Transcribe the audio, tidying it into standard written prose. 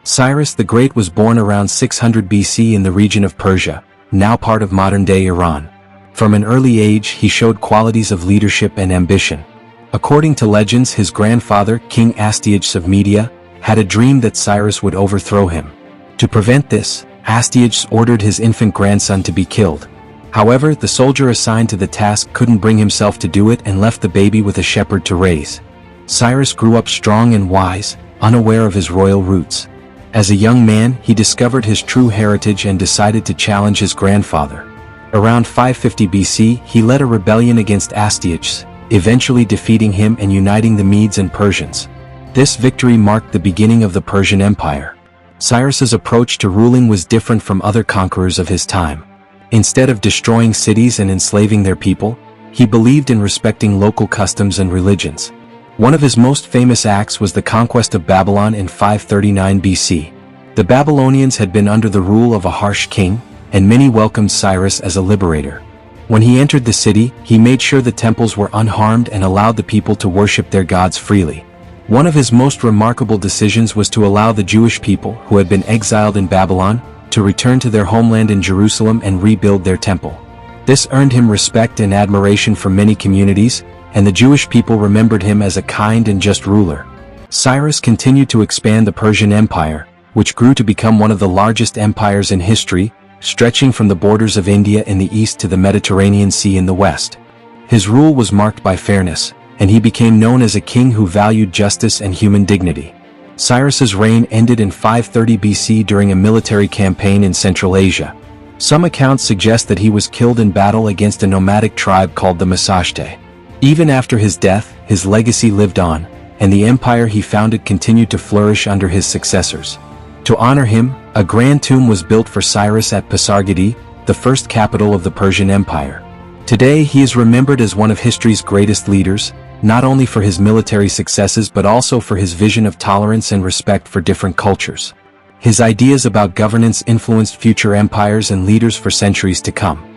Cyrus the Great was born around 600 BC in the region of Persia, now part of modern-day Iran. From an early age he showed qualities of leadership and ambition. According to legends, his grandfather, King Astyages of Media, had a dream that Cyrus would overthrow him. To prevent this, Astyages ordered his infant grandson to be killed. However, the soldier assigned to the task couldn't bring himself to do it and left the baby with a shepherd to raise. Cyrus grew up strong and wise, unaware of his royal roots. As a young man, he discovered his true heritage and decided to challenge his grandfather. Around 550 BC, he led a rebellion against Astyages, eventually defeating him and uniting the Medes and Persians. This victory marked the beginning of the Persian Empire. Cyrus's approach to ruling was different from other conquerors of his time. Instead of destroying cities and enslaving their people, he believed in respecting local customs and religions. One of his most famous acts was the conquest of Babylon in 539 BC. The Babylonians had been under the rule of a harsh king, and many welcomed Cyrus as a liberator. When he entered the city, he made sure the temples were unharmed and allowed the people to worship their gods freely. One of his most remarkable decisions was to allow the Jewish people, who had been exiled in Babylon, to return to their homeland in Jerusalem and rebuild their temple. This earned him respect and admiration from many communities, and the Jewish people remembered him as a kind and just ruler. Cyrus continued to expand the Persian Empire, which grew to become one of the largest empires in history, stretching from the borders of India in the east to the Mediterranean Sea in the west. His rule was marked by fairness, and he became known as a king who valued justice and human dignity. Cyrus's reign ended in 530 BC during a military campaign in Central Asia. Some accounts suggest that he was killed in battle against a nomadic tribe called the Masashte. Even after his death, his legacy lived on, and the empire he founded continued to flourish under his successors. To honor him, a grand tomb was built for Cyrus at Pasargadae, the first capital of the Persian Empire. Today he is remembered as one of history's greatest leaders, not only for his military successes but also for his vision of tolerance and respect for different cultures. His ideas about governance influenced future empires and leaders for centuries to come.